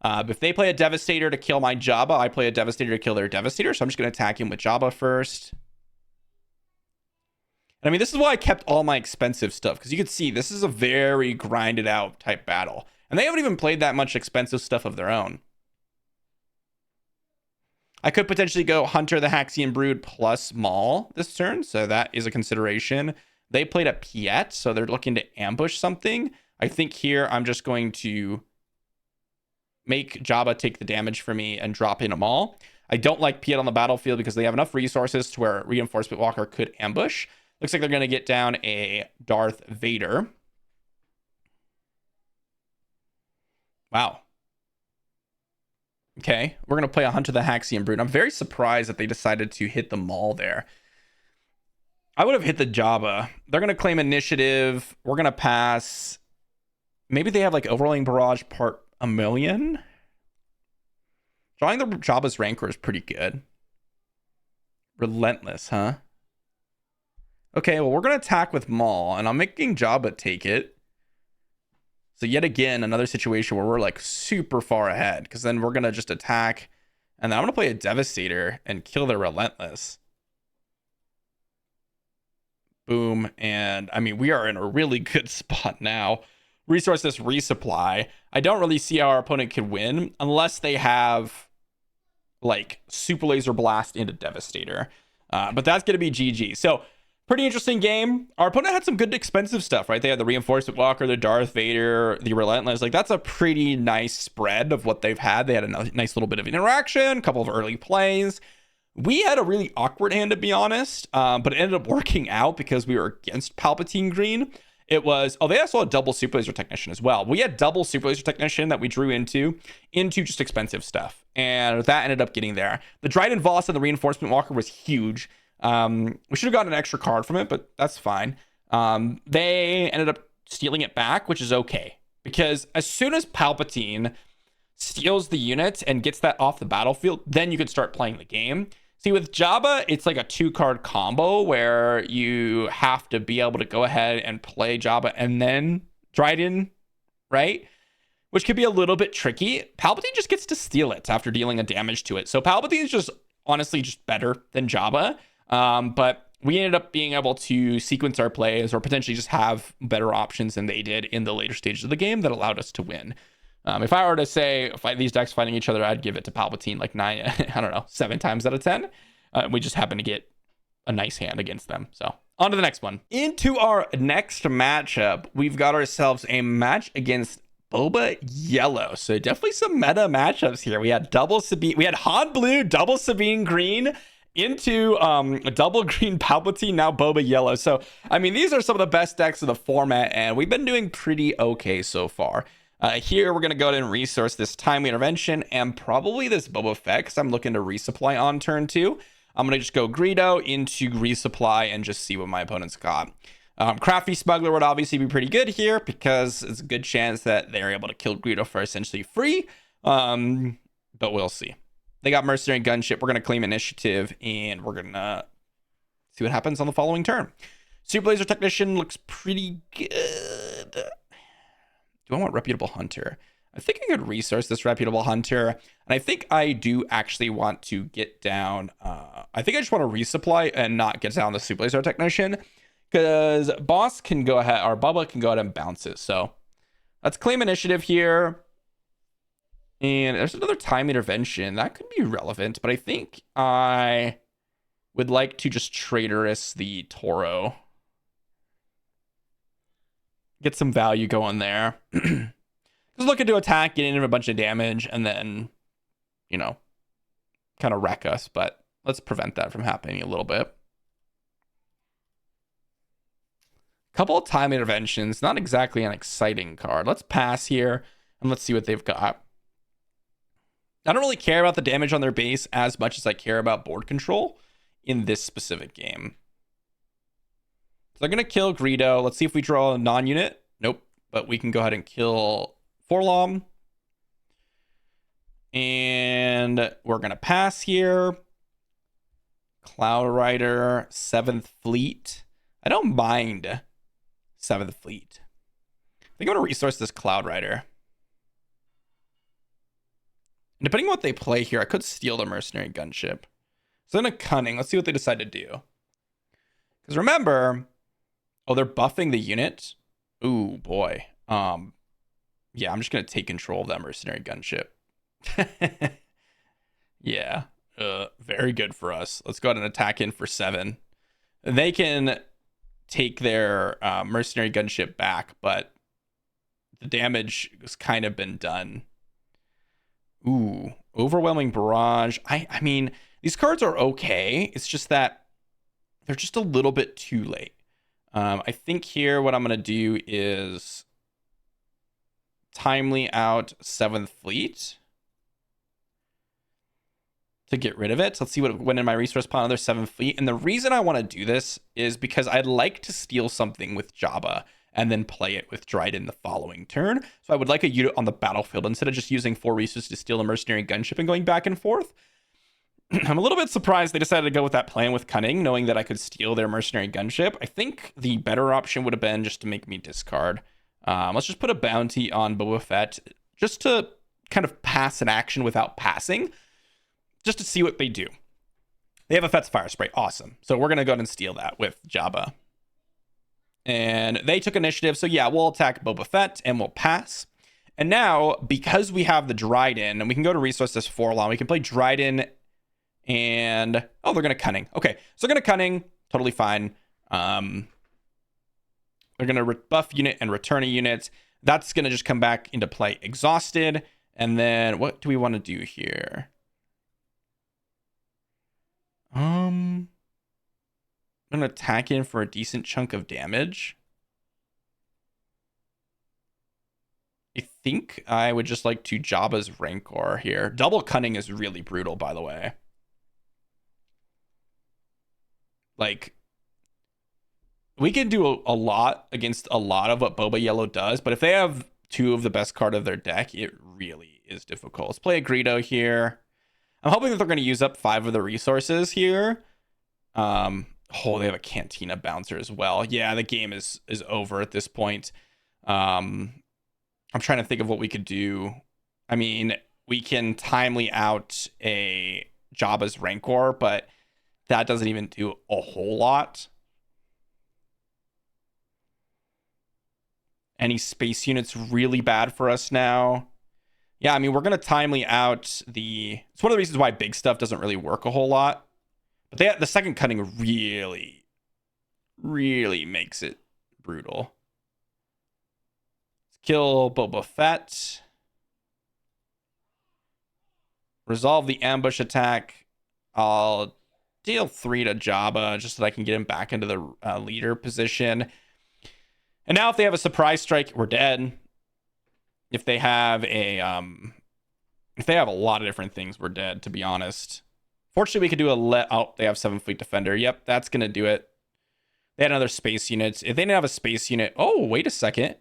Speaker 1: If they play a Devastator to kill my Jabba, I play a Devastator to kill their Devastator. So I'm just going to attack him with Jabba first. And I mean, this is why I kept all my expensive stuff, because you can see this is a very grinded out type battle. And they haven't even played that much expensive stuff of their own. I could potentially go Hunter the Haxian Brood plus Maul this turn, so that is a consideration. They played a Piet, so they're looking to ambush something. I think here I'm just going to make Jabba take the damage for me and drop in a Maul. I don't like Piet on the battlefield because they have enough resources to where Reinforcement Walker could ambush. Looks like they're going to get down a Darth Vader. Wow. Okay, we're going to play a Hunter the Haxian Brood. I'm very surprised that they decided to hit the Maul there. I would have hit the Jabba. They're going to claim initiative. We're going to pass. Maybe they have like Overwhelming Barrage part 1,000,000. Drawing the Jabba's Rancor is pretty good. Relentless, huh? Okay, well, we're going to attack with Maul, and I'm making Jabba take it. So yet again, another situation where we're like super far ahead, because then we're going to just attack, and then I'm going to play a Devastator and kill their Relentless. Boom. And I mean, we are in a really good spot now. Resources resupply. I don't really see how our opponent could win unless they have like Super Laser Blast into Devastator. But that's going to be GG. So pretty interesting game. Our opponent had some good expensive stuff, right? They had the Reinforcement Walker, the Darth Vader, the Relentless. Like, that's a pretty nice spread of what they've had. They had a nice little bit of interaction, a couple of early plays. We had a really awkward hand, to be honest, but it ended up working out because we were against Palpatine Green. It was, they also had double Super Laser Technician as well. We had double Super Laser Technician that we drew into just expensive stuff. And that ended up getting there. The Dryden Voss and the Reinforcement Walker was huge. We should have gotten an extra card from it, but that's fine. They ended up stealing it back, which is okay. Because as soon as Palpatine steals the unit and gets that off the battlefield, then you can start playing the game. See, with Jabba, it's like a 2-card combo where you have to be able to go ahead and play Jabba and then Dryden, right? Which could be a little bit tricky. Palpatine just gets to steal it after dealing a damage to it. So Palpatine is just honestly just better than Jabba. But we ended up being able to sequence our plays or potentially just have better options than they did in the later stages of the game that allowed us to win. If I were to say fight these decks fighting each other, I'd give it to Palpatine like 7 times out of 10. We just happen to get a nice hand against them. So on to the next one. Into our next matchup, we've got ourselves a match against Boba Yellow. So definitely some meta matchups here. We had double Sabine, we had Han Blue, double Sabine Green into a double green Palpatine, now Boba Yellow. So I mean, these are some of the best decks of the format, and we've been doing pretty okay so far. Here we're going to go ahead and resource this Timely Intervention and probably this Boba Fett, because I'm looking to resupply on turn 2. I'm going to just go Greedo into resupply and just see what my opponent's got. Crafty Smuggler would obviously be pretty good here because it's a good chance that they're able to kill Greedo for essentially free. But we'll see. They got Mercenary Gunship. We're going to claim initiative and we're going to see what happens on the following turn. Super Laser Technician looks pretty good. Do I want Reputable Hunter? I think I could resource this Reputable Hunter. And I think I do actually want to get down. I think I just want to resupply and not get down the Super Laser Technician. Because Boss can go ahead, or Bubba can go ahead and bounce it. So let's claim initiative here. And there's another Time Intervention. That could be relevant. But I think I would like to just Traitorous the Toro. Get some value going there. Just looking to attack, get in a bunch of damage, and then, you know, kind of wreck us. But let's prevent that from happening a little bit. Couple of Time Interventions. Not exactly an exciting card. Let's pass here, and let's see what they've got. I don't really care about the damage on their base as much as I care about board control in this specific game. So they're going to kill Greedo. Let's see if we draw a non-unit. Nope. But we can go ahead and kill Forlom. And we're going to pass here. Cloud Rider, 7th Fleet. I don't mind 7th Fleet. I think I'm going to resource this Cloud Rider. And depending on what they play here, I could steal the Mercenary Gunship. So then a Cunning. Let's see what they decide to do. Because remember, oh, they're buffing the unit. Ooh, boy. Yeah, I'm just going to take control of that Mercenary Gunship. Yeah. Very good for us. Let's go ahead and attack in for 7. They can take their Mercenary Gunship back, but the damage has kind of been done. Ooh, Overwhelming Barrage. I mean, these cards are okay. It's just that they're just a little bit too late. I think here what I'm going to do is timely out 7th Fleet to get rid of it. Let's see what went in my resource pile. Another 7th Fleet. And the reason I want to do this is because I'd like to steal something with Jabba and then play it with Dryden the following turn. So I would like a unit on the battlefield instead of just using 4 resources to steal a Mercenary Gunship and going back and forth. I'm a little bit surprised they decided to go with that plan with Cunning, knowing that I could steal their Mercenary Gunship. I think the better option would have been just to make me discard. Let's just put a bounty on Boba Fett just to kind of pass an action without passing, just to see what they do. They have a Fett's Fire Spray. Awesome. So we're going to go ahead and steal that with Jabba. And they took initiative. So yeah, we'll attack Boba Fett and we'll pass. And now, because we have the Dryden, and we can go to resources 4 long, we can play Dryden and... oh, they're going to Cunning. Okay, so they're going to Cunning. Totally fine. They're going to buff unit and return a unit. That's going to just come back into play exhausted. And then what do we want to do here? I'm going to attack in for a decent chunk of damage. I think I would just like to Jabba's Rancor here. Double Cunning is really brutal, by the way. Like, we can do a lot against a lot of what Boba Yellow does, but if they have 2 of the best card of their deck, it really is difficult. Let's play a Greedo here. I'm hoping that they're going to use up 5 of the resources here. Oh, they have a Cantina Bouncer as well. Yeah, the game is over at this point. I'm trying to think of what we could do. I mean, we can timely out a Jabba's Rancor, but that doesn't even do a whole lot. Any space units really bad for us now. Yeah, I mean, we're going to timely out the... it's one of the reasons why big stuff doesn't really work a whole lot. But the second Cunning really, really makes it brutal. Let's kill Boba Fett. Resolve the ambush attack. I'll deal 3 to Jabba just so that I can get him back into the leader position. And now if they have a surprise strike, we're dead. If they have a lot of different things, we're dead, to be honest. Fortunately, we could do they have 7 Fleet Defender. Yep, that's going to do it. They had another space unit. If they didn't have a space unit... oh, wait a second.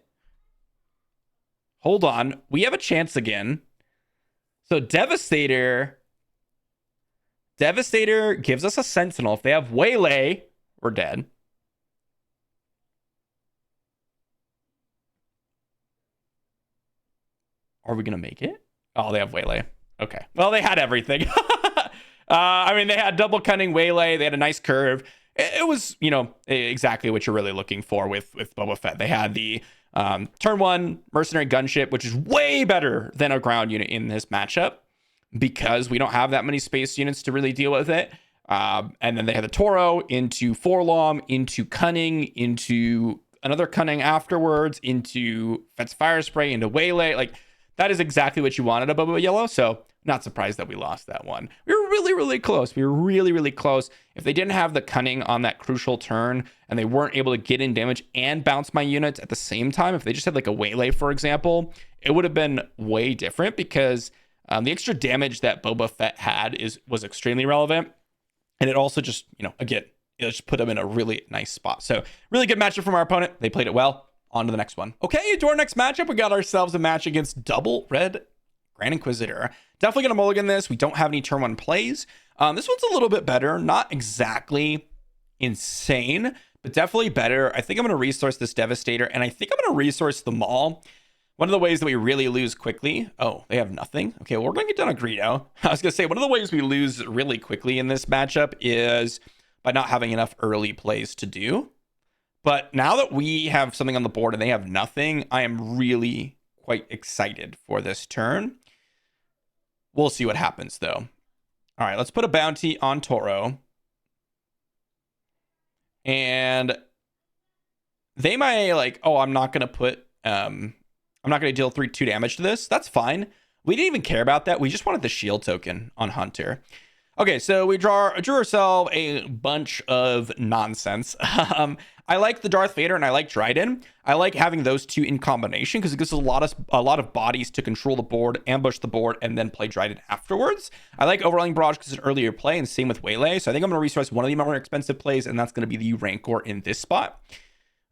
Speaker 1: Hold on. We have a chance again. So Devastator gives us a Sentinel. If they have Waylay, we're dead. Are we going to make it? Oh, they have Waylay. Okay. Well, they had everything. I mean, they had double Cunning, Waylay. They had a nice curve. It was, exactly what you're really looking for with Boba Fett. They had the turn 1 Mercenary Gunship, which is way better than a ground unit in this matchup because we don't have that many space units to really deal with it. And then they had the Toro into Forlom, into Cunning, into another Cunning afterwards, into Fett's Fire Spray, into Waylay. Like, that is exactly what you wanted of Boba Yellow. So not surprised that we lost that one. We were really, really close. We were really, really close. If they didn't have the Cunning on that crucial turn and they weren't able to get in damage and bounce my units at the same time, if they just had like a Waylay, for example, it would have been way different because the extra damage that Boba Fett had was extremely relevant. And it also just, again, it just put them in a really nice spot. So really good matchup from our opponent. They played it well. On to the next one. Okay, to our next matchup, we got ourselves a match against Double Red Grand Inquisitor. Definitely going to mulligan this. We don't have any turn 1 plays. This one's a little bit better. Not exactly insane, but definitely better. I think I'm going to resource this Devastator, and I think I'm going to resource the Maul. One of the ways that we really lose quickly. Oh, they have nothing. Okay, well, we're going to get down a Greedo. I was going to say, one of the ways we lose really quickly in this matchup is by not having enough early plays to do. But now that we have something on the board and they have nothing, I am really quite excited for this turn. We'll see what happens, though. All right, let's put a bounty on Toro. And they might like, oh, I'm not going to put... I'm not going to deal 2 damage to this. That's fine. We didn't even care about that. We just wanted the shield token on Hunter. Okay, so we drew ourselves a bunch of nonsense. I like the Darth Vader and I like Dryden. I like having those 2 in combination because it gives us a lot of bodies to control the board, ambush the board, and then play Dryden afterwards. I like Overwhelming Barrage because it's an earlier play, and same with Waylay. So I think I'm going to resource one of the more expensive plays, and that's going to be the Rancor in this spot.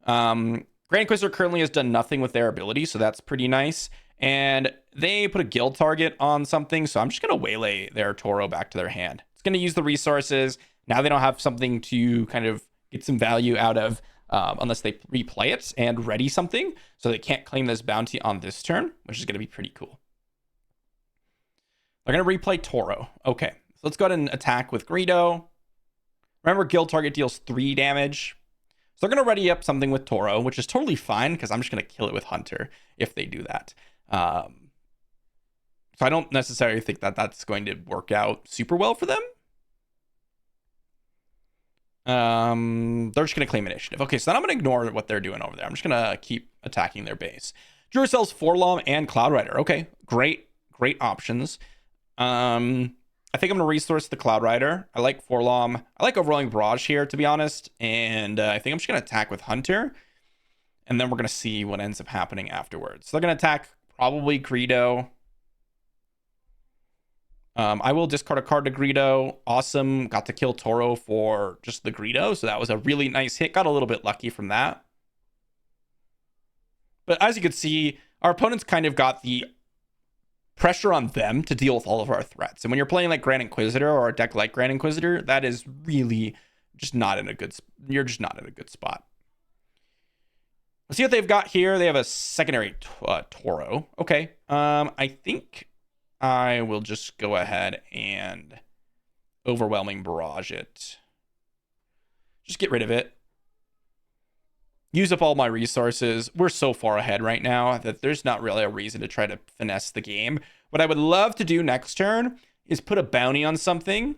Speaker 1: Grand Inquisitor currently has done nothing with their ability, so that's pretty nice. And they put a guild target on something, so I'm just going to waylay their Toro back to their hand. It's going to use the resources. Now they don't have something to kind of get some value out of unless they replay it and ready something, so they can't claim this bounty on this turn, which is going to be pretty cool. They're going to replay Toro. Okay, so let's go ahead and attack with Greedo. Remember, guild target deals 3 damage. So they're going to ready up something with Toro, which is totally fine because I'm just going to kill it with Hunter if they do that. So I don't necessarily think that that's going to work out super well for them. They're just going to claim initiative. Okay, so then I'm going to ignore what they're doing over there. I'm just going to keep attacking their base. Drew sells Forlom and Cloud Rider. Okay, great options. I think I'm going to resource the Cloud Rider. I like Forlom. I like Overwhelming Barrage here, to be honest. And I think I'm just going to attack with Hunter. And then we're going to see what ends up happening afterwards. So they're going to attack probably Greedo. I will discard a card to Greedo. Awesome. Got to kill Toro for just the Greedo. So that was a really nice hit. Got a little bit lucky from that. But as you can see, our opponents kind of got the pressure on them to deal with all of our threats. And when you're playing like Grand Inquisitor or a deck like Grand Inquisitor, that is really just not in a good... You're just not in a good spot. Let's see what they've got here. They have a secondary Toro. Okay. I think I will just go ahead and Overwhelming Barrage it. Just get rid of it. Use up all my resources. We're so far ahead right now that there's not really a reason to try to finesse the game. What I would love to do next turn is put a bounty on something.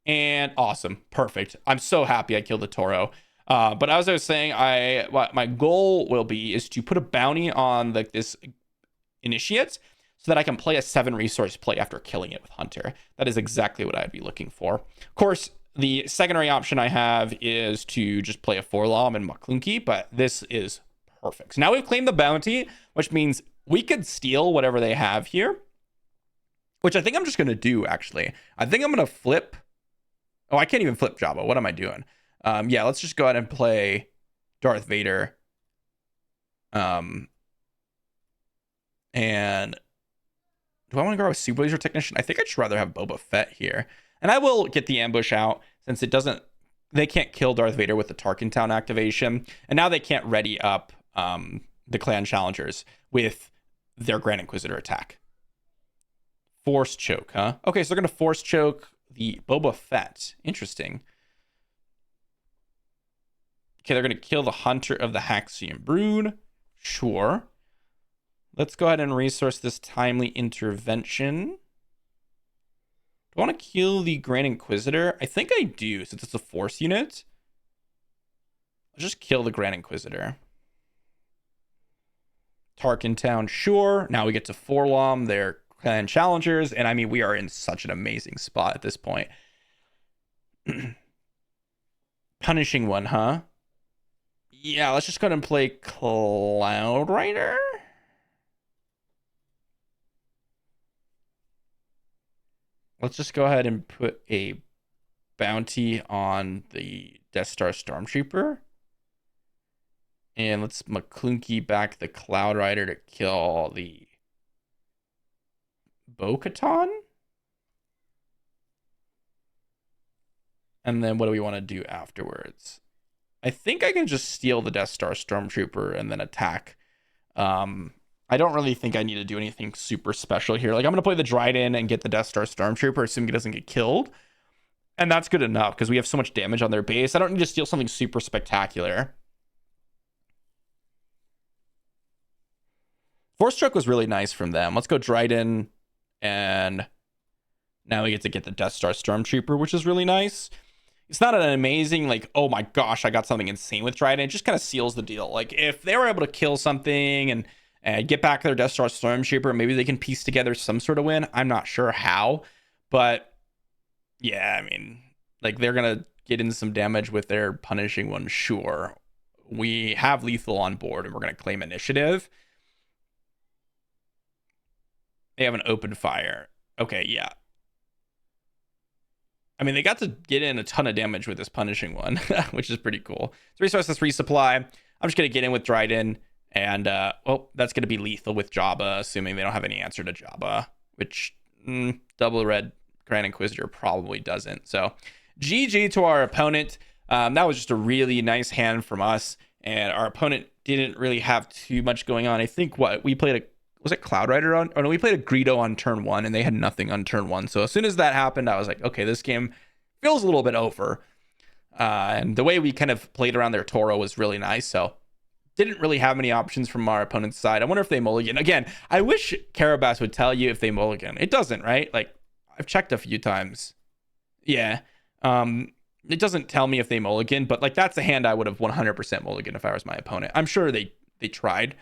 Speaker 1: And awesome. Perfect. I'm so happy I killed the Toro. But as I was saying, what my goal will be is to put a bounty on this Initiate so that I can play a 7 resource play after killing it with Hunter. That is exactly what I'd be looking for. Of course, the secondary option I have is to just play a Forlom and Maclunky, but this is perfect. So now we've claimed the bounty, which means we could steal whatever they have here, which I think I'm just going to do, actually. I think I'm going to flip. Oh, I can't even flip Jabba. What am I doing? Yeah, let's just go ahead and play Darth Vader. And do I want to go with Super Laser Technician? I think I'd just rather have Boba Fett here. And I will get the ambush out since they can't kill Darth Vader with the Tarkin Town activation. And now they can't ready up the Clan Challengers with their Grand Inquisitor attack. Force choke, huh? Okay, so they're going to force choke the Boba Fett. Interesting. Okay, they're going to kill the Hunter of the Haxion Brood. Sure. Let's go ahead and resource this Timely Intervention. Do I want to kill the Grand Inquisitor? I think I do, since it's a force unit. I'll just kill the Grand Inquisitor. Tarkin Town, sure. Now we get to Forlom, their Clan Challengers, and I mean, we are in such an amazing spot at this point. Punishing one, huh? Yeah, let's just go ahead and play Cloud Rider. Let's just go ahead and put a bounty on the Death Star Stormtrooper. And let's Maclunky back the Cloud Rider to kill the Bo-Katan. And then what do we want to do afterwards? I think I can just steal the Death Star Stormtrooper and then attack. I don't really think I need to do anything super special here. Like, I'm going to play the Dryden and get the Death Star Stormtrooper, assuming he doesn't get killed. And that's good enough because we have so much damage on their base. I don't need to steal something super spectacular. Force Stroke was really nice from them. Let's go Dryden. And now we get to get the Death Star Stormtrooper, which is really nice. It's not an amazing, like, oh my gosh, I got something insane with Dryden. It just kind of seals the deal. Like, if they were able to kill something and get back their Death Star Stormtrooper, maybe they can piece together some sort of win. I'm not sure how, but yeah, I mean, like, they're going to get in some damage with their punishing one, sure. We have lethal on board, and we're going to claim initiative. They have an open fire. Okay, yeah. I mean, they got to get in a ton of damage with this punishing one, which is pretty cool. 3 resources, 3 supply. I'm just going to get in with Dryden, and, well, that's going to be lethal with Jabba, assuming they don't have any answer to Jabba, which double red Grand Inquisitor probably doesn't. So, GG to our opponent. That was just a really nice hand from us, and our opponent didn't really have too much going on. I think we played was it Cloud Rider on? Oh no, we played a Greedo on turn 1, and they had nothing on turn 1. So as soon as that happened, I was like, okay, this game feels a little bit over. And the way we kind of played around their Toro was really nice. So didn't really have many options from our opponent's side. I wonder if they mulligan. Again, I wish Carabas would tell you if they mulligan. It doesn't, right? Like, I've checked a few times. Yeah. It doesn't tell me if they mulligan, but like, that's a hand I would have 100% mulligan if I was my opponent. I'm sure they tried,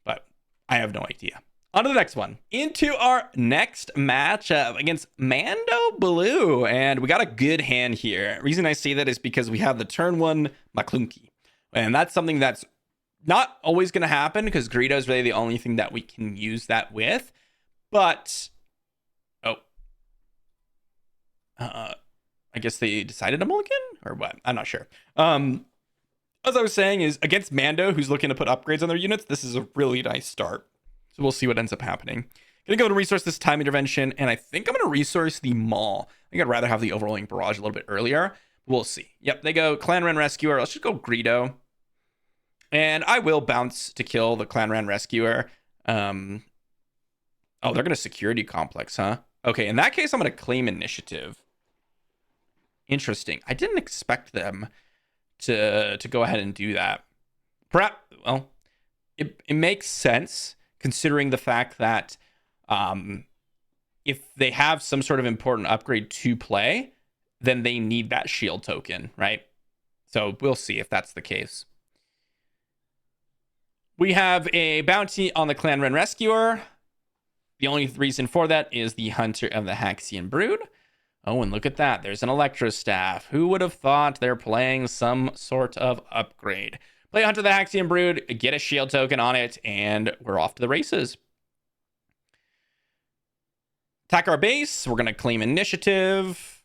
Speaker 1: but I have no idea. On to the next one. Into our next matchup against Mando Blue. And we got a good hand here. The reason I say that is because we have the turn 1 Maclunky. And that's something that's not always going to happen because Greedo is really the only thing that we can use that with. But, I guess they decided to mulligan or what? I'm not sure. As I was saying, is against Mando, who's looking to put upgrades on their units, this is a really nice start. So we'll see what ends up happening. Gonna go to resource this time intervention, and I think I'm gonna resource the Maul. I think I'd rather have the overwhelming barrage a little bit earlier. We'll see. Yep, they go Clan Ren Rescuer. Let's just go Greedo. And I will bounce to kill the Clan Ren Rescuer. Oh, they're gonna security complex, huh? Okay, in that case, I'm gonna claim initiative. Interesting. I didn't expect them to go ahead and do that. Perhaps, well, it makes sense considering the fact that if they have some sort of important upgrade to play, then they need that shield token, right? So we'll see if that's the case. We have a bounty on the Clan Ren Rescuer. The only reason for that is the Hunter of the Haxian Brood. Oh, and look at that. There's an Electro Staff. Who would have thought they're playing some sort of upgrade? Play Hunter the Haxian Brood, get a shield token on it, and we're off to the races. Attack our base. We're going to claim initiative.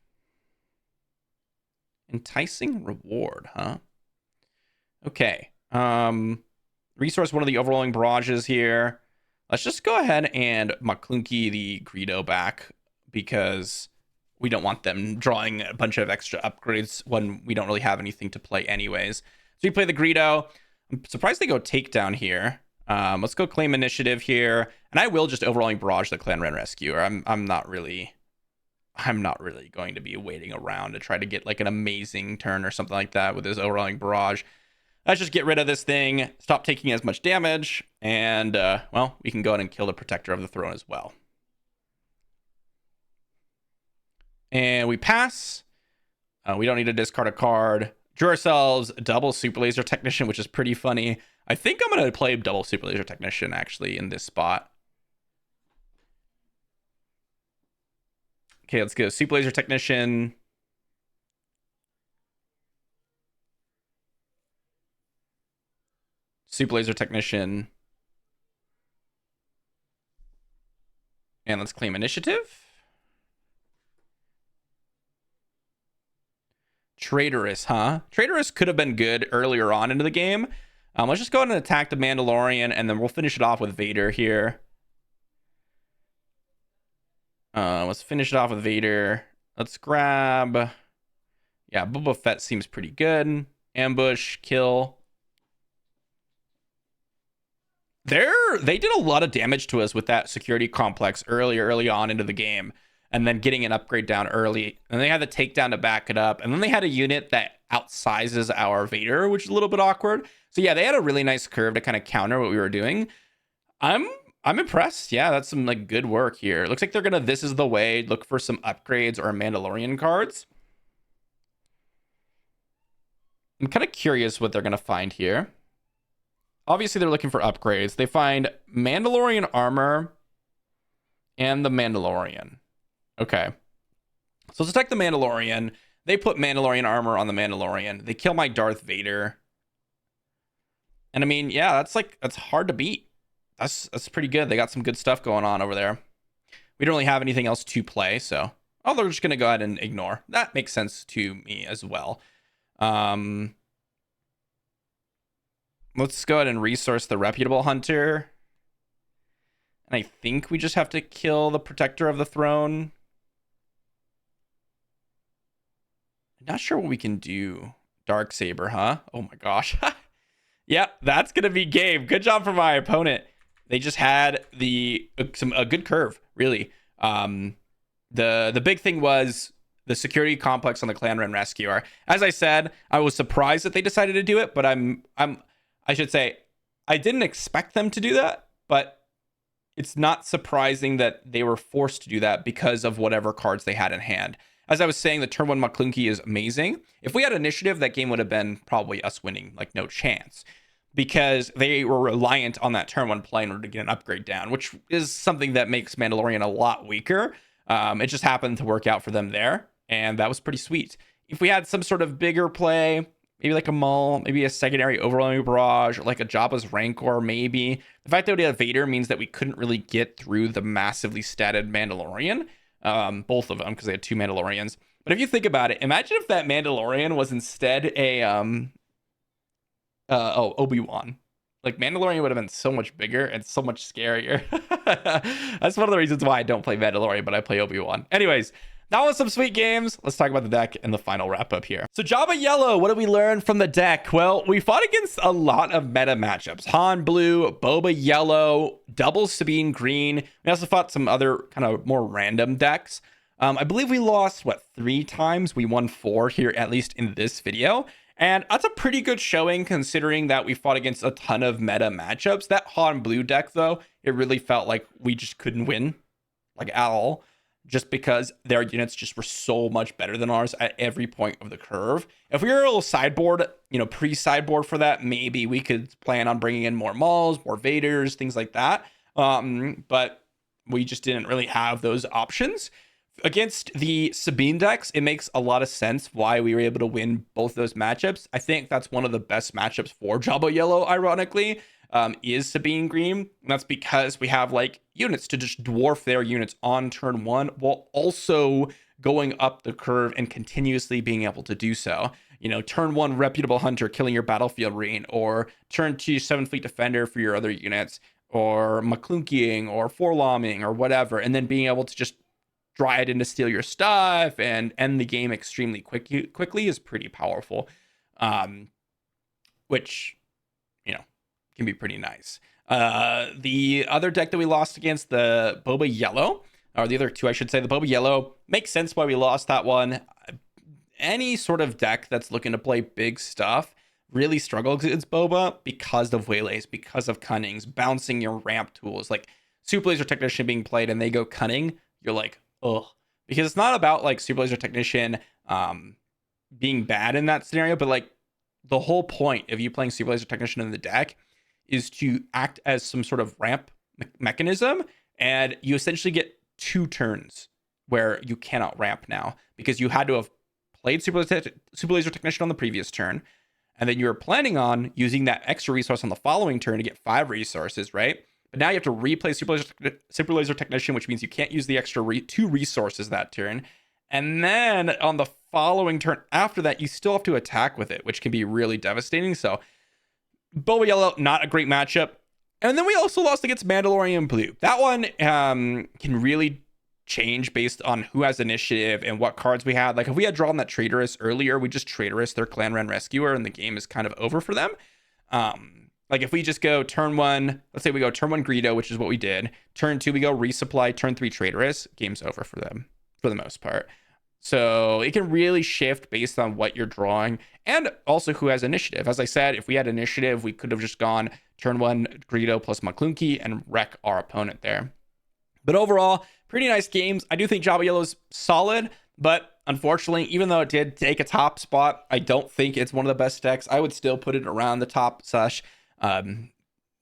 Speaker 1: Enticing reward, huh? Okay. Resource one of the overwhelming barrages here. Let's just go ahead and Maclunky the Greedo back because we don't want them drawing a bunch of extra upgrades when we don't really have anything to play anyways. So we play the Greedo. I'm surprised they go takedown here. Let's go claim initiative here. And I will just overwhelming barrage the Clan Ren Rescuer. I'm not really going to be waiting around to try to get like an amazing turn or something like that with this overwhelming barrage. Let's just get rid of this thing, stop taking as much damage, and well, we can go ahead and kill the Protector of the Throne as well. And we pass. We don't need to discard a card. Drew ourselves a double Super Laser Technician, which is pretty funny. I think I'm going to play double Super Laser Technician actually in this spot. Okay, let's go Super Laser Technician. Super Laser Technician. And let's claim initiative. Traitorous, huh? Traitorous could have been good earlier on into the game. Let's just go ahead and attack the Mandalorian, and then we'll finish it off with Vader here. Let's finish it off with Vader. Let's grab... Yeah, Boba Fett seems pretty good. ambush, kill. They did a lot of damage to us with that security complex early on into the game, and then getting an upgrade down early. And they had the takedown to back it up, and then they had a unit that outsizes our Vader, which is a little bit awkward. So yeah, they had a really nice curve to kind of counter what we were doing. I'm impressed. Yeah, that's some like good work here. Looks like they're gonna This Is the Way look for some upgrades or Mandalorian cards. I'm kind of curious what they're gonna find here. Obviously, they're looking for upgrades. They find Mandalorian armor and the Mandalorian. Okay. So let's attack the Mandalorian. They put Mandalorian armor on the Mandalorian. They kill my Darth Vader. And I mean, yeah, that's hard to beat. That's pretty good. They got some good stuff going on over there. We don't really have anything else to play, so... Oh, they're just going to go ahead and ignore. That makes sense to me as well. Let's go ahead and resource the reputable hunter. And I think we just have to kill the protector of the throne. I'm not sure what we can do. Darksaber, huh? Oh my gosh. Yeah, that's going to be game. Good job for my opponent. They just had a good curve, really. The big thing was the security complex on the Clan Ren Rescuer. As I said, I was surprised that they decided to do it, but I should say, I didn't expect them to do that, but it's not surprising that they were forced to do that because of whatever cards they had in hand. As I was saying, the turn 1 Maclunky is amazing. If we had initiative, that game would have been probably us winning, like no chance, because they were reliant on that turn 1 play in order to get an upgrade down, which is something that makes Mandalorian a lot weaker. It just happened to work out for them there, and that was pretty sweet. If we had some sort of bigger play, maybe like a Maul, maybe a secondary overwhelming barrage, or like a Jabba's Rancor, maybe. The fact that we had Vader means that we couldn't really get through the massively statted Mandalorian. Both of them, because they had 2 Mandalorians. But if you think about it, imagine if that Mandalorian was instead a Obi-Wan. Like, Mandalorian would have been so much bigger and so much scarier. That's one of the reasons why I don't play Mandalorian, but I play Obi-Wan. Anyways, that was some sweet games. Let's talk about the deck and the final wrap up here. So Jabba Yellow, what did we learn from the deck? Well, we fought against a lot of meta matchups. Han Blue, Boba Yellow, double Sabine Green. We also fought some other kind of more random decks. I believe we lost, 3 times? We won 4 here, at least in this video. And that's a pretty good showing considering that we fought against a ton of meta matchups. That Han Blue deck, though, it really felt like we just couldn't win, like at all, just because their units just were so much better than ours at every point of the curve. If we were a little sideboard, pre-sideboard for that, maybe we could plan on bringing in more Mauls, more Vaders, things like that. But we just didn't really have those options. Against the Sabine decks, it makes a lot of sense why we were able to win both those matchups. I think that's one of the best matchups for Jabba Yellow, ironically, is Sabine Green. And that's because we have like units to just dwarf their units on turn 1 while also going up the curve and continuously being able to do so. Turn 1 Reputable Hunter killing your battlefield Marine, or turn 2 7 Fleet Defender for your other units, or Maclunkying or Forlomming or whatever, and then being able to just drive it in to steal your stuff and end the game extremely quickly is pretty powerful, which can be pretty nice. The other deck that we lost against, the Boba Yellow, or the other 2 I should say, the Boba Yellow, makes sense why we lost that one. Any sort of deck that's looking to play big stuff really struggles against Boba because of Waylays, because of Cunnings, bouncing your ramp tools, like Super Laser Technician being played and they go Cunning, you're like, ugh. Because it's not about like Super Laser Technician being bad in that scenario, but like the whole point of you playing Super Laser Technician in the deck is to act as some sort of ramp mechanism, and you essentially get 2 turns where you cannot ramp now because you had to have played Super Laser Technician on the previous turn, and then you were planning on using that extra resource on the following turn to get 5 resources, right? But now you have to replay Super Laser Technician, which means you can't use the extra 2 resources that turn. And then on the following turn after that, you still have to attack with it, which can be really devastating. So Boba Yellow, not a great matchup. And then we also lost against Mandalorian Blue. That one can really change based on who has initiative and what cards we had. Like if we had drawn that Traitorous earlier, we just Traitorous their Clan Ren Rescuer and the game is kind of over for them. Like if we just go turn 1, let's say we go turn 1 Greedo, which is what we did. Turn 2, we go Resupply. Turn 3, Traitorous. Game's over for them for the most part. So it can really shift based on what you're drawing and also who has initiative. As I said, if we had initiative, we could have just gone turn 1 Greedo plus Maclunky and wreck our opponent there. But overall, pretty nice games. I do think Jabba Yellow's solid, but unfortunately, even though it did take a top spot, I don't think it's one of the best decks. I would still put it around the top slash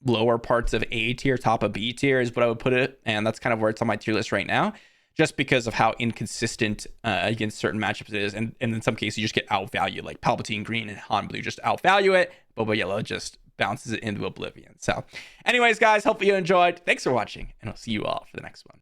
Speaker 1: lower parts of A tier, top of B tier is what I would put it. And that's kind of where it's on my tier list right now, just because of how inconsistent against certain matchups it is. And in some cases, you just get outvalued, like Palpatine Green and Han Blue just outvalue it. Boba Yellow just bounces it into oblivion. So anyways, guys, hopefully you enjoyed. Thanks for watching, and I'll see you all for the next one.